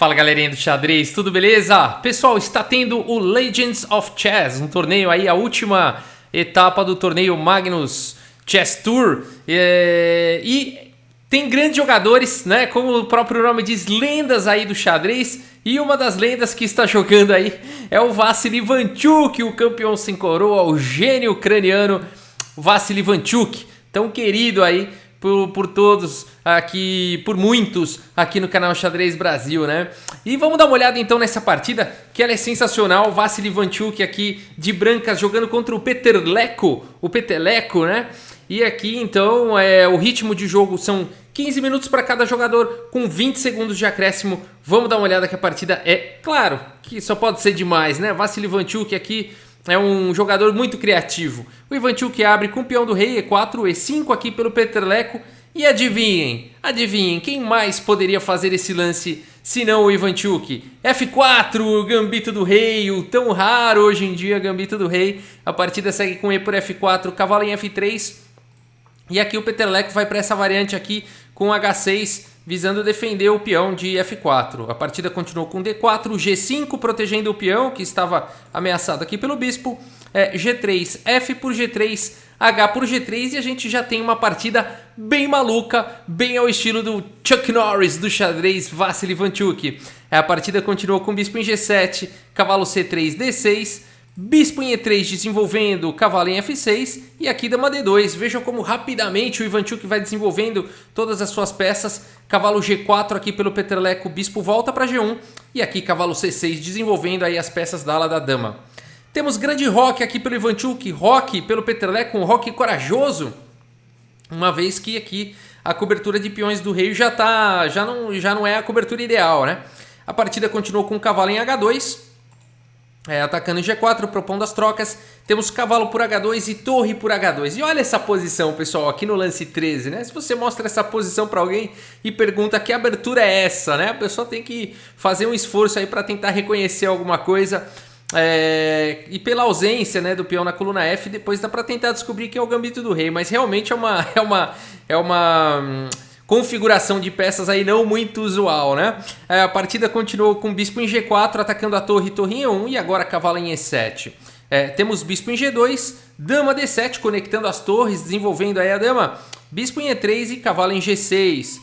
Fala galerinha do xadrez, tudo beleza? Pessoal, está tendo o Legends of Chess, um torneio aí, a última etapa do torneio Magnus Chess Tour. E tem grandes jogadores, né? Como o próprio nome diz, lendas aí do xadrez. E uma das lendas que está jogando aí é o Vassily Ivanchuk, o campeão sem coroa, o gênio ucraniano Vassily Ivanchuk, tão querido aí por todos aqui, por muitos aqui no canal Xadrez Brasil, né? E vamos dar uma olhada então nessa partida, que ela é sensacional. Vassily Ivanchuk aqui de brancas jogando contra o Peterleko, né? E aqui então o ritmo de jogo são 15 minutos para cada jogador, com 20 segundos de acréscimo. Vamos dar uma olhada que a partida é, claro, que só pode ser demais, né? Vassily Ivanchuk aqui é um jogador muito criativo. O Ivanchuk abre com o peão do rei E4, E5 aqui pelo Peterleko. E adivinhem, quem mais poderia fazer esse lance se não o Ivanchuk? F4, o gambito do rei, o tão raro hoje em dia gambito do rei. A partida segue com E por F4, cavalo em F3. E aqui o Peterleko vai para essa variante aqui com H6, visando defender o peão de F4. A partida continuou com D4, G5 protegendo o peão que estava ameaçado aqui pelo bispo, G3, F por G3, H por G3 e a gente já tem uma partida bem maluca, bem ao estilo do Chuck Norris do xadrez, Vassily Ivanchuk. A partida continuou com bispo em G7, cavalo C3, D6, bispo em E3 desenvolvendo, cavalo em F6 e aqui dama D2. Vejam como rapidamente o Ivanchuk vai desenvolvendo todas as suas peças. Cavalo G4 aqui pelo Peterleko, bispo volta para G1 e aqui cavalo C6 desenvolvendo aí as peças da ala da dama. Temos grande roque aqui pelo Ivanchuk, roque pelo Peterleko, um roque corajoso, uma vez que aqui a cobertura de peões do rei já não é a cobertura ideal, né? A partida continuou com cavalo em H2. Atacando em G4, propondo as trocas. Temos cavalo por H2 e torre por H2. E olha essa posição, pessoal, aqui no lance 13, né? Se você mostra essa posição para alguém e pergunta que abertura é essa, né? A pessoa tem que fazer um esforço aí para tentar reconhecer alguma coisa. E pela ausência, né, do peão na coluna F, depois dá para tentar descobrir que é o gambito do rei. Mas realmente é uma configuração de peças aí não muito usual, né? A partida continuou com bispo em G4, atacando a torre em E1 e agora cavalo em E7. Temos bispo em G2, dama D7, conectando as torres, desenvolvendo aí a dama. Bispo em E3 e cavalo em G6.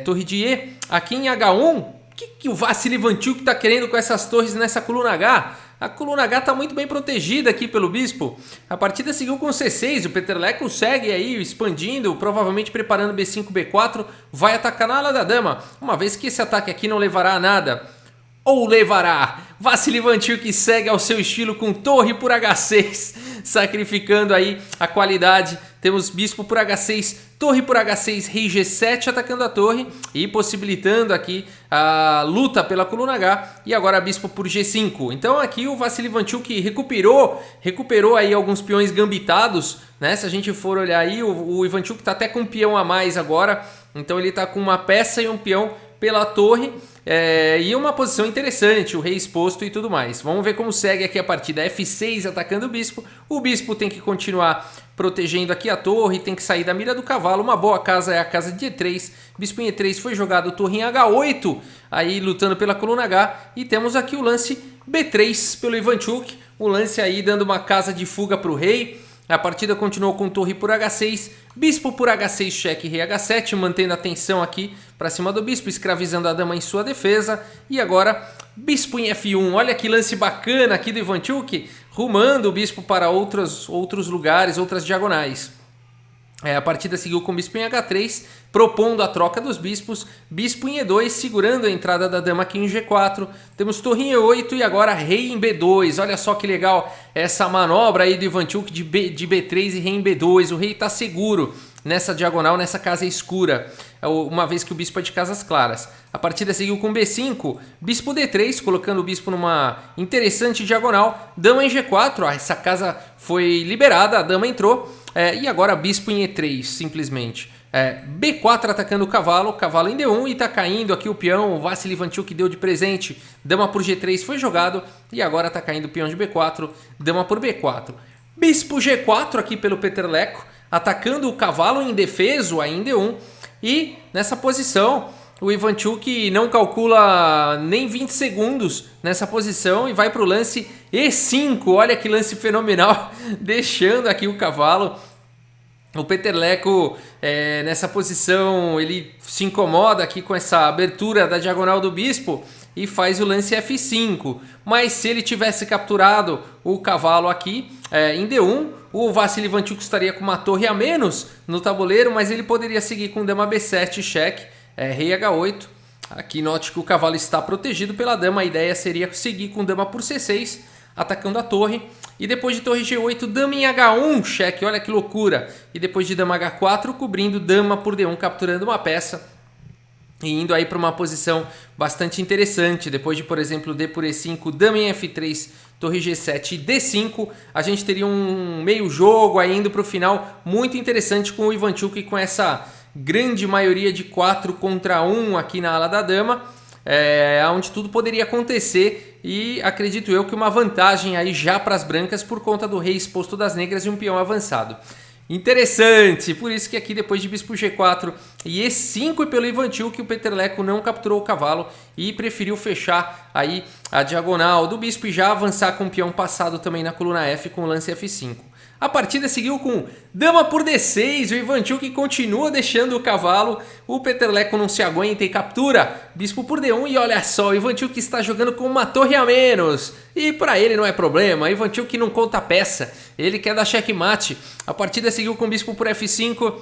Torre de E, aqui em H1. O que o Vassily Ivanchuk está querendo com essas torres nessa coluna H? A coluna H está muito bem protegida aqui pelo bispo. A partida seguiu com C6, o Peterleko segue aí expandindo, provavelmente preparando B5, B4, vai atacar na ala da dama, uma vez que esse ataque aqui não levará a nada. Ou levará? Vassily Ivanchuk segue ao seu estilo com torre por H6, sacrificando aí a qualidade. Temos bispo por H6, torre por H6, rei G7 atacando a torre e possibilitando aqui a luta pela coluna H. E agora bispo por G5. Então aqui o Vassily Ivanchuk recuperou aí alguns peões gambitados, né? Se a gente for olhar aí, o Ivanchuk está até com um peão a mais agora. Então ele está com uma peça e um peão pela torre. E uma posição interessante, o rei exposto e tudo mais. Vamos ver como segue aqui a partida. F6 atacando o bispo. O bispo tem que continuar protegendo aqui a torre, tem que sair da mira do cavalo. Uma boa casa é a casa de E3. Bispo em E3 foi jogado, torre em H8, aí lutando pela coluna H. E temos aqui o lance B3 pelo Ivanchuk. O lance aí dando uma casa de fuga para o rei. A partida continuou com torre por H6, bispo por H6, cheque, rei H7, mantendo a tensão aqui para cima do bispo, escravizando a dama em sua defesa. E agora, bispo em F1. Olha que lance bacana aqui do Ivanchuk, rumando o bispo para outros lugares, outras diagonais. A partida seguiu com bispo em H3, propondo a troca dos bispos. Bispo em E2, segurando a entrada da dama aqui em G4. Temos torre em E8 e agora rei em B2. Olha só que legal essa manobra aí do Ivanchuk de B3 e rei em B2. O rei está seguro nessa diagonal, nessa casa escura, uma vez que o bispo é de casas claras. A partida seguiu com B5, bispo D3, colocando o bispo numa interessante diagonal. Dama em G4, essa casa foi liberada, a dama entrou. E agora bispo em E3, simplesmente. B4 atacando o cavalo, cavalo em D1 e tá caindo aqui o peão. O Vassily Ivanchuk deu de presente, dama por G3 foi jogado e agora tá caindo o peão de B4, dama por B4. Bispo G4 aqui pelo Peterleko, atacando o cavalo indefeso aí em D1 e nessa posição o Ivanchuk não calcula nem 20 segundos nessa posição e vai para o lance E5. Olha que lance fenomenal, deixando aqui o cavalo. O Peterleco, nessa posição, ele se incomoda aqui com essa abertura da diagonal do bispo e faz o lance F5. Mas se ele tivesse capturado o cavalo aqui em D1, o Vassily Ivanchuk estaria com uma torre a menos no tabuleiro, mas ele poderia seguir com dama B7, cheque, rei H8. Aqui note que o cavalo está protegido pela dama, a ideia seria seguir com dama por C6, atacando a torre. E depois de torre G8, dama em H1, cheque, olha que loucura. E depois de dama H4, cobrindo dama por D1, capturando uma peça. E indo aí para uma posição bastante interessante. Depois de, por exemplo, D por E5, dama em F3, torre G7 e D5, a gente teria um meio jogo aí indo para o final muito interessante com o Ivanchuk, com essa grande maioria de 4 contra 1 aqui na ala da dama, onde tudo poderia acontecer, e acredito eu que uma vantagem aí já para as brancas por conta do rei exposto das negras e um peão avançado. Interessante, por isso que aqui depois de bispo G4 e E5 e pelo Ivanchuk, o Peterleco não capturou o cavalo e preferiu fechar aí a diagonal do bispo e já avançar com o peão passado também na coluna F com o lance F5. A partida seguiu com dama por D6, o Ivanchuk continua deixando o cavalo, o Peterleco não se aguenta e captura bispo por D1 e olha só, o Ivanchuk está jogando com uma torre a menos e para ele não é problema, o Ivanchuk não conta peça, ele quer dar checkmate. A partida seguiu com bispo por F5,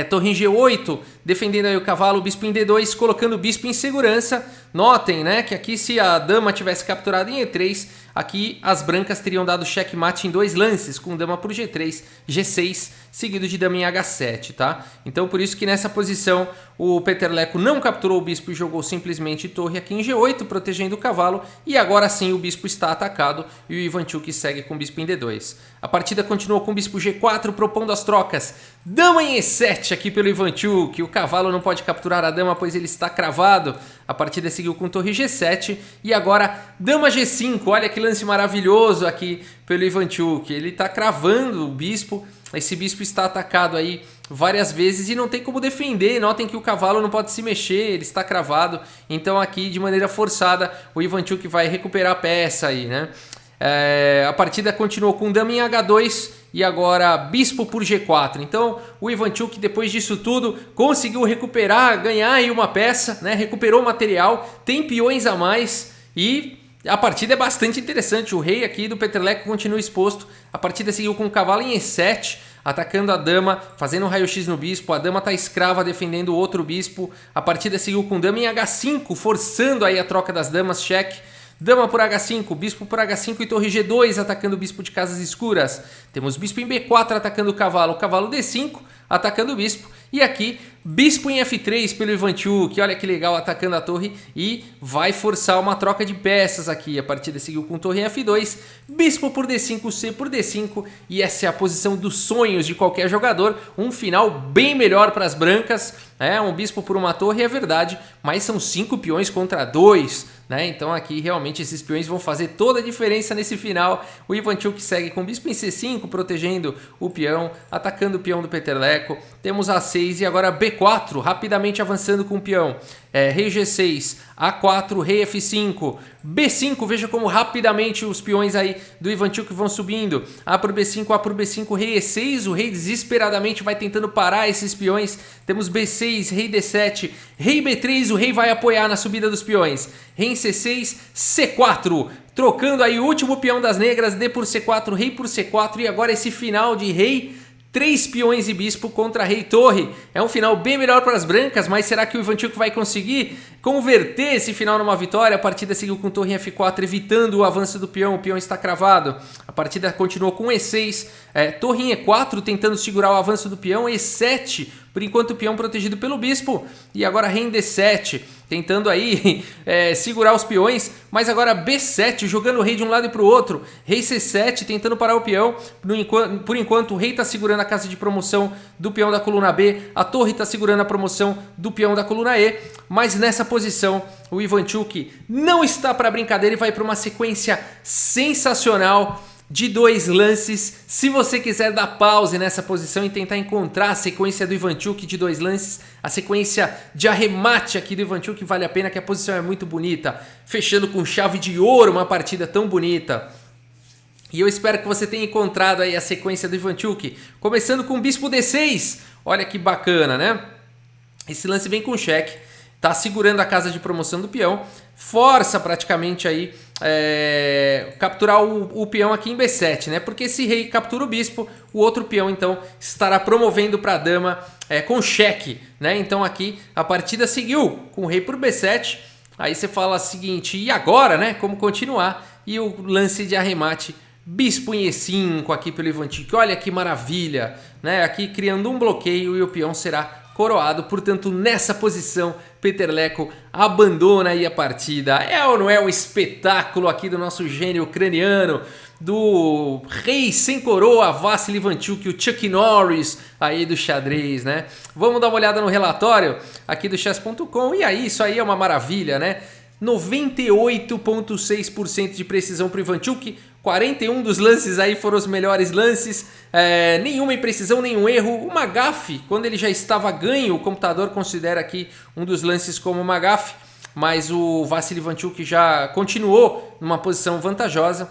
torre em G8, defendendo aí o cavalo, bispo em D2, colocando o bispo em segurança. Notem, né, que aqui se a dama tivesse capturado em E3, aqui as brancas teriam dado checkmate em 2 lances, com dama por G3, G6, seguido de dama em H7, tá? Então por isso que nessa posição o Peterleco não capturou o bispo e jogou simplesmente torre aqui em G8, protegendo o cavalo, e agora sim o bispo está atacado e o Ivanchuk segue com o bispo em D2. A partida continuou com o bispo G4, propondo as trocas. Dama em E7 aqui pelo Ivanchuk, o cavalo não pode capturar a dama, pois ele está cravado. A partida seguiu com torre G7 e agora dama G5, olha que lance maravilhoso aqui pelo Ivanchuk. Ele está cravando o bispo, esse bispo está atacado aí várias vezes e não tem como defender. Notem que o cavalo não pode se mexer, ele está cravado, então aqui de maneira forçada o Ivanchuk vai recuperar a peça aí, né? A partida continuou com dama em H2 e agora bispo por G4. Então o Ivanchuk, depois disso tudo, conseguiu recuperar, ganhar aí uma peça, né? Recuperou o material, tem peões a mais e a partida é bastante interessante. O rei aqui do Peterleco continua exposto. A partida seguiu com o cavalo em E7, atacando a dama, fazendo um raio-x no bispo. A dama está escrava, defendendo o outro bispo. A partida seguiu com dama em H5, forçando aí a troca das damas, cheque. Dama por H5, bispo por H5 e torre G2 atacando o bispo de casas escuras. Temos bispo em B4 atacando o cavalo D5 atacando o bispo. E aqui, bispo em F3 pelo Ivanchuk, olha que legal, atacando a torre e vai forçar uma troca de peças aqui. A partida seguiu com torre em F2, bispo por D5, C por D5 e essa é a posição dos sonhos de qualquer jogador. Um final bem melhor para as brancas, um bispo por uma torre é verdade, mas são 5 peões contra 2. Então aqui realmente esses peões vão fazer toda a diferença nesse final. O Ivanchuk segue com bispo em C5, protegendo o peão, atacando o peão do Peterleco. Temos A6 e agora B4, rapidamente avançando com o peão. Rei G6, A4, rei F5, B5, veja como rapidamente os peões aí do Ivanchuk vão subindo. A por B5, A por B5, rei E6, o rei desesperadamente vai tentando parar esses peões. Temos B6, rei D7, rei B3, o rei vai apoiar na subida dos peões. Rei em C6, C4, trocando aí o último peão das negras, D por C4, rei por C4 e agora esse final de rei 3 peões e bispo contra rei torre. É um final bem melhor para as brancas, mas será que o Ivanchuk vai conseguir converter esse final numa vitória? A partida seguiu com torre em F4, evitando o avanço do peão. O peão está cravado. A partida continuou com E6, torre em E4, tentando segurar o avanço do peão. E7, por enquanto o peão protegido pelo bispo. E agora rei em D7, tentando aí segurar os peões, mas agora B7, jogando o rei de um lado e para o outro. Rei C7, tentando parar o peão. Por enquanto o rei está segurando a casa de promoção do peão da coluna B, a torre está segurando a promoção do peão da coluna E, mas nessa posição o Ivanchuk não está para brincadeira e vai para uma sequência sensacional. de 2 lances. Se você quiser dar pause nessa posição e tentar encontrar a sequência do Ivanchuk de 2 lances, a sequência de arremate aqui do Ivanchuk vale a pena, que a posição é muito bonita, fechando com chave de ouro uma partida tão bonita. E eu espero que você tenha encontrado aí a sequência do Ivanchuk, começando com Bispo D6. Olha que bacana, né? Esse lance vem com cheque, tá segurando a casa de promoção do peão, força praticamente aí capturar o peão aqui em B7, né? Porque se rei captura o bispo, o outro peão então estará promovendo para a dama com cheque, né? Então aqui a partida seguiu com o rei por B7. Aí você fala o seguinte, e agora, né? Como continuar? E o lance de arremate, bispo em E5 aqui pelo Ivanchuk. Olha que maravilha, né? Aqui criando um bloqueio e o peão será coroado. Portanto, nessa posição, Peterleko abandona aí a partida. É ou não é um espetáculo aqui do nosso gênio ucraniano, do rei sem coroa, Vassily Ivanchuk, o Chuck Norris aí do xadrez, né? Vamos dar uma olhada no relatório aqui do chess.com e aí, isso aí é uma maravilha, né? 98,6% de precisão para o Ivanchuk, 41 dos lances aí foram os melhores lances, nenhuma imprecisão, nenhum erro. Uma gafe, quando ele já estava ganho, o computador considera aqui um dos lances como uma gafe, mas o Vassily Ivanchuk já continuou numa posição vantajosa.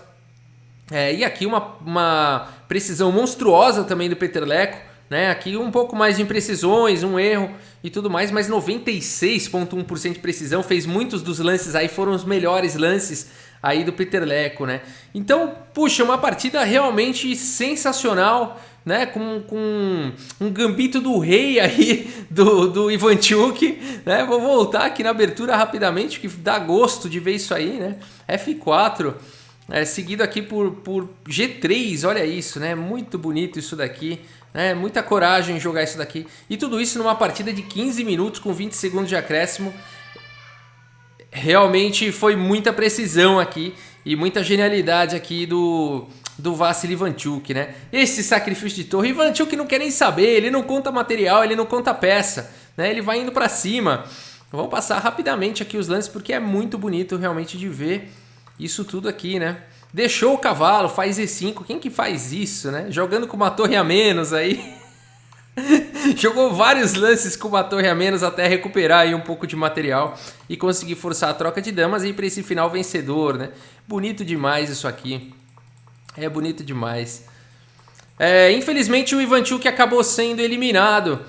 E aqui uma precisão monstruosa também do Peterleko, né? Aqui um pouco mais de imprecisões, um erro e tudo mais, mas 96,1% de precisão, fez muitos dos lances aí, foram os melhores lances aí do Peterleko, né? Então, puxa, uma partida realmente sensacional, né? Com um gambito do rei aí do Ivanchuk, né? Vou voltar aqui na abertura rapidamente, que dá gosto de ver isso aí, né? F4, seguido aqui por G3, olha isso, né? Muito bonito isso daqui. Muita coragem em jogar isso daqui. E tudo isso numa partida de 15 minutos com 20 segundos de acréscimo. Realmente foi muita precisão aqui e muita genialidade aqui do Vassily Ivanchuk, né? Esse sacrifício de torre, Ivanchuk não quer nem saber, ele não conta material, ele não conta peça, né? Ele vai indo para cima. Vamos passar rapidamente aqui os lances porque é muito bonito realmente de ver isso tudo aqui, né? Deixou o cavalo, faz E5. Quem que faz isso, né? Jogando com uma torre a menos aí. Jogou vários lances com uma torre a menos até recuperar aí um pouco de material e conseguir forçar a troca de damas aí para esse final vencedor, né? Bonito demais isso aqui. É bonito demais. Infelizmente o Ivanchuk acabou sendo eliminado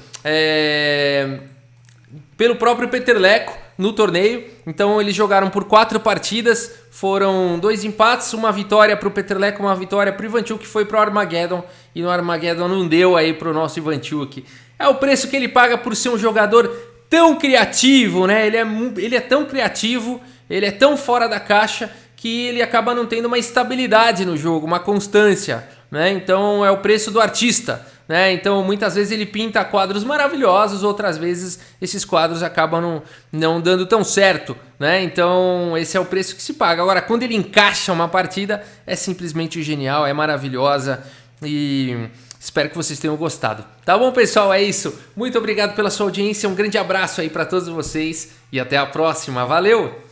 pelo próprio Peterleko no torneio. Então eles jogaram por 4 partidas, foram 2 empates, uma vitória para o Peterleko, uma vitória para o Ivanchuk, que foi para o Armageddon, e no Armageddon não deu aí para o nosso Ivanchuk. É o preço que ele paga por ser um jogador tão criativo, né? Ele é tão criativo, ele é tão fora da caixa, que ele acaba não tendo uma estabilidade no jogo, uma constância, né? Então é o preço do artista, né? Então muitas vezes ele pinta quadros maravilhosos, outras vezes esses quadros acabam não dando tão certo, né? Então esse é o preço que se paga. Agora, quando ele encaixa uma partida, é simplesmente genial, é maravilhosa e espero que vocês tenham gostado. Tá bom, pessoal? É isso. Muito obrigado pela sua audiência, um grande abraço aí para todos vocês e até a próxima. Valeu!